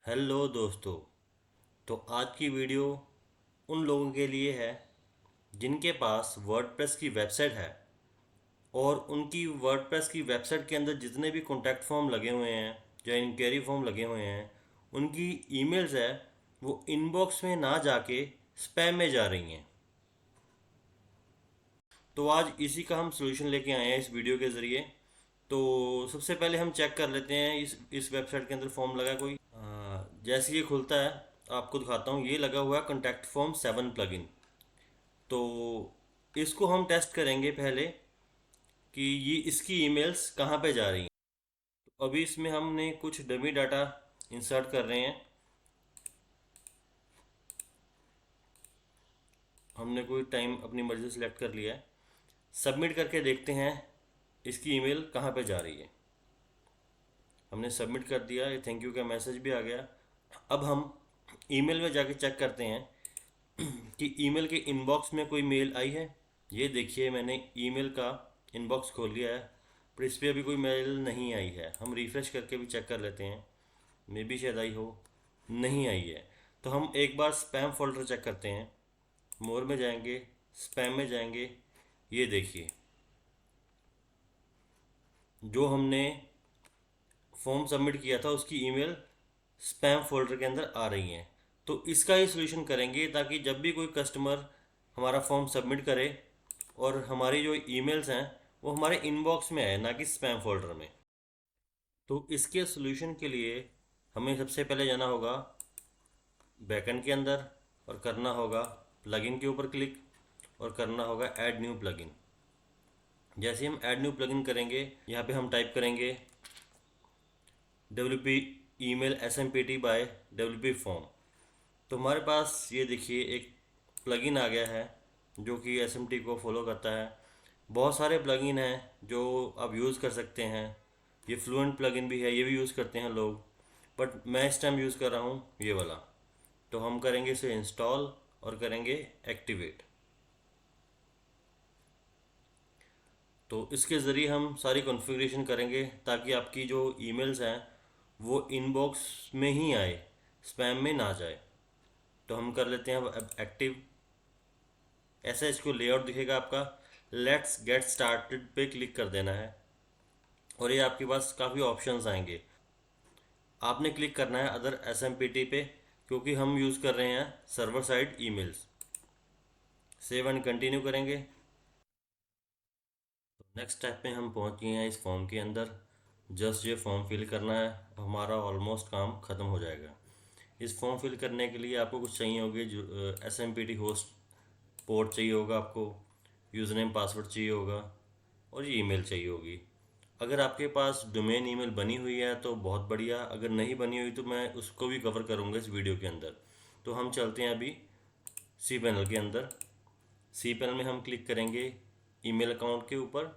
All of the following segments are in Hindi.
हेलो दोस्तों। तो आज की वीडियो उन लोगों के लिए है जिनके पास वर्डप्रेस की वेबसाइट है और उनकी वर्डप्रेस की वेबसाइट के अंदर जितने भी कॉन्टैक्ट फॉर्म लगे हुए हैं, जो इंक्वायरी फॉर्म लगे हुए हैं, उनकी ईमेल्स है वो इनबॉक्स में ना जाके स्पैम में जा रही हैं। तो आज इसी का हम सलूशन लेके आए हैं इस वीडियो के ज़रिए। तो सबसे पहले हम चेक कर लेते हैं इस वेबसाइट के अंदर फॉर्म लगा है कोई। जैसे ये खुलता है आपको दिखाता हूँ, ये लगा हुआ है कॉन्टैक्ट फॉर्म 7 प्लगइन। तो इसको हम टेस्ट करेंगे पहले कि ये इसकी ईमेल्स कहाँ पे जा रही हैं। तो अभी इसमें हमने कुछ डमी डाटा इंसर्ट कर रहे हैं। हमने कोई टाइम अपनी मर्ज़ी से सिलेक्ट कर लिया है। सबमिट करके देखते हैं इसकी ईमेल कहाँ पे जा रही है। हमने सबमिट कर दिया, ये थैंक यू का मैसेज भी आ गया। अब हम ईमेल में जाके चेक करते हैं कि ईमेल के इनबॉक्स में कोई मेल आई है। ये देखिए मैंने ईमेल का इनबॉक्स खोल लिया है, पर इस पर अभी कोई मेल नहीं आई है। हम रिफ़्रेश करके भी चेक कर लेते हैं, मे बी शायद आई हो। नहीं आई है। तो हम एक बार स्पैम फोल्डर चेक करते हैं। मोर में जाएंगे, स्पैम में जाएंगे। ये देखिए जो हमने फॉर्म सबमिट किया था उसकी ईमेल स्पैम फोल्डर के अंदर आ रही हैं। तो इसका ही सलूशन करेंगे ताकि जब भी कोई कस्टमर हमारा फॉर्म सबमिट करे और हमारी जो ईमेल्स हैं वो हमारे इनबॉक्स में आए, ना कि स्पैम फोल्डर में। तो इसके सलूशन के लिए हमें सबसे पहले जाना होगा बैकएंड के अंदर और करना होगा प्लगइन के ऊपर क्लिक और करना होगा ऐड न्यू प्लगइन। जैसे हम ऐड न्यू प्लगइन करेंगे, यहाँ पे हम टाइप करेंगे WP email SMPT by WP form. तो हमारे पास ये देखिए एक प्लगइन आ गया है जो कि SMT को फॉलो करता है। बहुत सारे प्लगइन हैं जो आप यूज़ कर सकते हैं। ये फ्लुएंट प्लगइन भी है, ये भी यूज़ करते हैं लोग, बट मैं इस टाइम यूज़ कर रहा हूँ ये वाला। तो हम करेंगे इसे इंस्टॉल और करेंगे एक्टिवेट। तो इसके ज़रिए हम सारी कॉन्फ़िगरेशन करेंगे ताकि आपकी जो ईमेल्स हैं वो इनबॉक्स में ही आए, स्पैम में ना जाए। तो हम कर लेते हैं अब एक्टिव। ऐसा इसको लेआउट दिखेगा आपका। लेट्स गेट स्टार्टेड पे क्लिक कर देना है और ये आपके पास काफ़ी ऑप्शंस आएंगे। आपने क्लिक करना है अदर SMPT पे, क्योंकि हम यूज़ कर रहे हैं server side emails. Save and continue करेंगे। तो नेक्स्ट स्टेप में हम पहुंच गए हैं इस फॉर्म के अंदर। जस्ट ये फॉर्म फिल करना है, हमारा ऑलमोस्ट काम ख़त्म हो जाएगा। इस फॉर्म फिल करने के लिए आपको कुछ चाहिए होगी, जो SMPT होस्ट पोर्ट चाहिए होगा आपको, यूज़र नेम पासवर्ड चाहिए होगा और ये ईमेल चाहिए होगी। अगर आपके पास डोमेन ईमेल बनी हुई है तो बहुत बढ़िया, अगर नहीं बनी हुई तो मैं उसको भी कवर करूँगा इस वीडियो के अंदर। तो हम चलते हैं अभी सी पैनल के अंदर। सी पैनल में हम क्लिक करेंगे ईमेल अकाउंट के ऊपर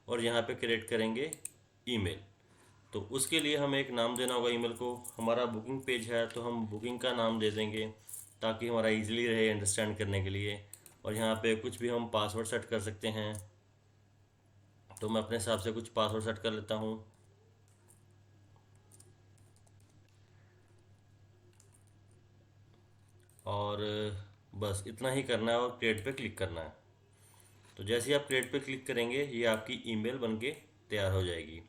और यहाँ पे क्रिएट करेंगे ईमेल। तो उसके लिए हमें एक नाम देना होगा ईमेल को। हमारा बुकिंग पेज है तो हम बुकिंग का नाम दे देंगे ताकि हमारा इजीली रहे अंडरस्टैंड करने के लिए। और यहाँ पे कुछ भी हम पासवर्ड सेट कर सकते हैं। तो मैं अपने हिसाब से कुछ पासवर्ड सेट कर लेता हूँ। और बस इतना ही करना है और क्रिएट पे क्लिक करना है। तो जैसे ही आप क्रिएट पे क्लिक करेंगे ये आपकी ईमेल बनके तैयार हो जाएगी।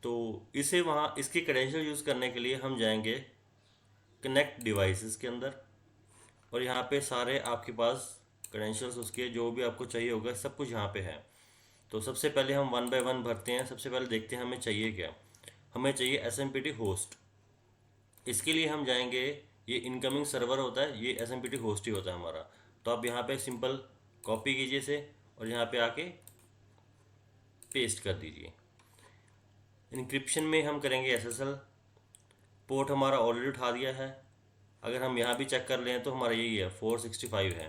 तो इसे वहाँ इसके क्रेडेंशियल यूज़ करने के लिए हम जाएंगे कनेक्ट डिवाइसेस के अंदर और यहाँ पे सारे आपके पास क्रेडेंशियल्स उसके जो भी आपको चाहिए होगा सब कुछ यहाँ पे है। तो सबसे पहले हम वन बाय वन भरते हैं। सबसे पहले देखते हैं हमें चाहिए क्या। हमें चाहिए SMPT होस्ट। इसके लिए हम जाएंगे, ये इनकमिंग सर्वर होता है, ये SMPT होस्ट ही होता है हमारा। तो आप यहाँ पे सिंपल कॉपी कीजिए इसे और यहाँ पे आके पेस्ट कर दीजिए। इनक्रिप्शन में हम करेंगे SSL। पोर्ट हमारा ऑलरेडी उठा दिया है। अगर हम यहाँ भी चेक कर लें तो हमारा यही है 465 है।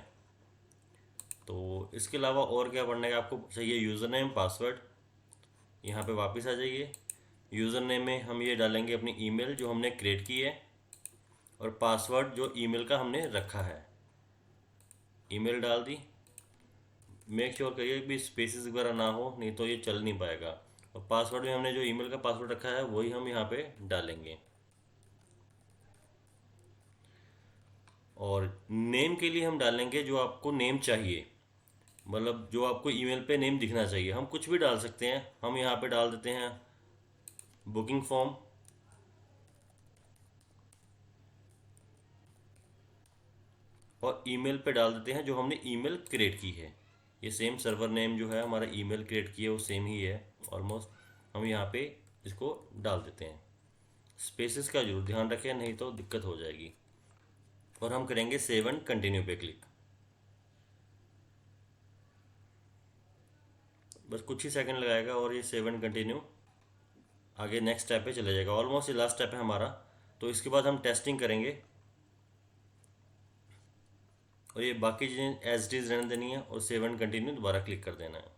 तो इसके अलावा और क्या पढ़ने का आपको चाहिए, यूज़र नेम पासवर्ड। यहाँ पे वापस आ जाइए। यूज़र नेम में हम ये डालेंगे अपनी ईमेल जो हमने क्रिएट की है और पासवर्ड जो ईमेल का हमने रखा है। ईमेल डाल दी। मेक श्योर करिए कि स्पेसेस वगैरह ना हो, नहीं तो ये चल नहीं पाएगा। और पासवर्ड में हमने जो ईमेल का पासवर्ड रखा है वही हम यहाँ पे डालेंगे। और नेम के लिए हम डालेंगे जो आपको नेम चाहिए, मतलब जो आपको ईमेल पे नेम दिखना चाहिए। हम कुछ भी डाल सकते हैं, हम यहाँ पे डाल देते हैं बुकिंग फॉर्म, और ईमेल पे डाल देते हैं जो हमने ईमेल क्रिएट की है। ये सेम सर्वर नेम जो है हमारा ईमेल क्रिएट किया वो सेम ही है ऑलमोस्ट। हम यहाँ पे इसको डाल देते हैं। स्पेसेस का जरूर ध्यान रखें, नहीं तो दिक्कत हो जाएगी। और हम करेंगे सेव एंड कंटिन्यू पे क्लिक। बस कुछ ही सेकंड लगाएगा और ये सेव एंड कंटिन्यू आगे नेक्स्ट स्टेप पे चला जाएगा। ऑलमोस्ट ये लास्ट स्टेप है हमारा। तो इसके बाद हम टेस्टिंग करेंगे और ये बाकी चीज़ें एज इट इज़ रहने देनी है और सेव एंड कंटिन्यू दोबारा क्लिक कर देना है।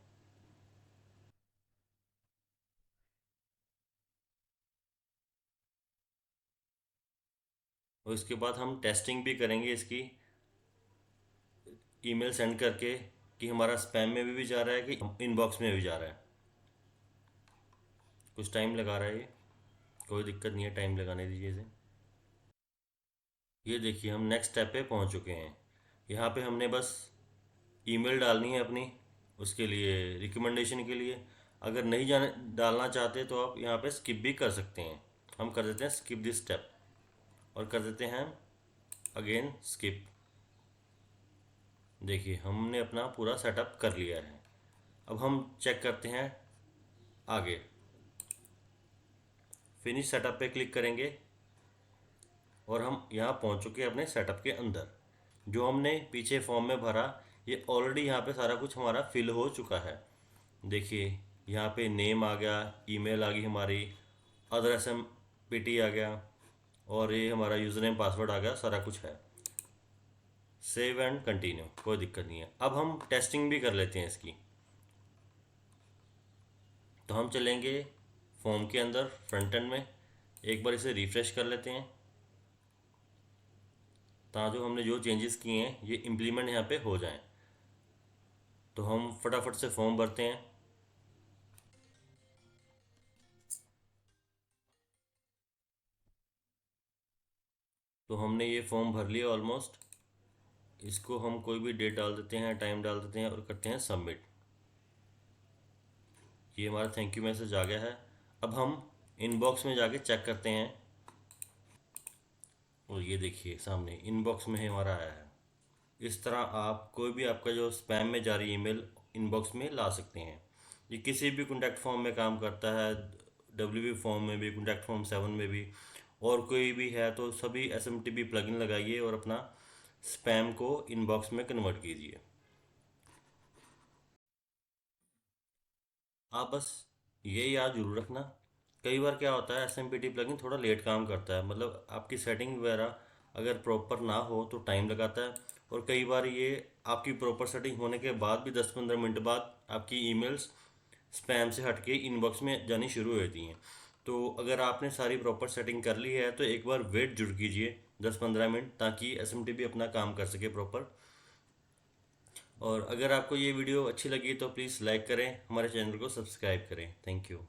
और इसके बाद हम टेस्टिंग भी करेंगे इसकी, ईमेल सेंड करके कि हमारा स्पैम में भी जा रहा है कि इनबॉक्स में भी जा रहा है। कुछ टाइम लगा रहा है ये, कोई दिक्कत नहीं है, टाइम लगाने दीजिए इसे। ये देखिए हम नेक्स्ट स्टेप पे पहुंच चुके हैं। यहाँ पे हमने बस ईमेल डालनी है अपनी, उसके लिए रिकमेंडेशन के लिए। अगर नहीं जाने डालना चाहते तो आप यहाँ पे स्किप भी कर सकते हैं। हम कर देते हैं स्किप दिस स्टेप और कर देते हैं अगेन स्किप। देखिए हमने अपना पूरा सेटअप कर लिया है। अब हम चेक करते हैं आगे। फिनिश सेटअप पे क्लिक करेंगे और हम यहाँ पहुँच चुके हैं अपने सेटअप के अंदर। जो हमने पीछे फॉर्म में भरा ये ऑलरेडी यहाँ पे सारा कुछ हमारा फिल हो चुका है। देखिए यहाँ पे नेम आ गया, ईमेल आ गई हमारी, अदर SMPT आ गया और ये हमारा यूज़र नेम पासवर्ड आ गया, सारा कुछ है। सेव एंड कंटिन्यू, कोई दिक्कत नहीं है। अब हम टेस्टिंग भी कर लेते हैं इसकी। तो हम चलेंगे फॉर्म के अंदर फ्रंट एंड में, एक बार इसे रिफ्रेश कर लेते हैं ताकि जो हमने जो चेंजेस किए हैं ये इम्प्लीमेंट यहाँ पे हो जाएं। तो हम फटाफट से फॉर्म भरते हैं। तो हमने ये फॉर्म भर लिया ऑलमोस्ट। इसको हम कोई भी डेट डाल देते हैं, टाइम डाल देते हैं और करते हैं सबमिट। ये हमारा थैंक यू मैसेज आ गया है। अब हम इनबॉक्स में जाके चेक करते हैं और ये देखिए सामने इनबॉक्स में हमारा आया है। इस तरह आप कोई भी आपका जो स्पैम में जा रही ईमेल इनबॉक्स में ला सकते हैं। ये किसी भी कॉन्टैक्ट फॉर्म में काम करता है, WP फॉर्म में भी, कॉन्टैक्ट फॉर्म 7 में भी, और कोई भी है तो सभी SMTP प्लगइन लगाइए और अपना स्पैम को इनबॉक्स में कन्वर्ट कीजिए। आप बस ये याद जरूर रखना, कई बार क्या होता है SMPT प्लगइन थोड़ा लेट काम करता है, मतलब आपकी सेटिंग वगैरह अगर प्रॉपर ना हो तो टाइम लगाता है। और कई बार ये आपकी प्रॉपर सेटिंग होने के बाद भी 10-15 मिनट बाद आपकी ईमेल्स स्पैम से हट के इनबॉक्स में जानी शुरू हो जाती हैं। तो अगर आपने सारी प्रॉपर सेटिंग कर ली है तो एक बार वेट जरूर कीजिए 10-15 मिनट, ताकि SMTP अपना काम कर सके प्रॉपर। और अगर आपको ये वीडियो अच्छी लगी तो प्लीज़ लाइक करें, हमारे चैनल को सब्सक्राइब करें। Thank you.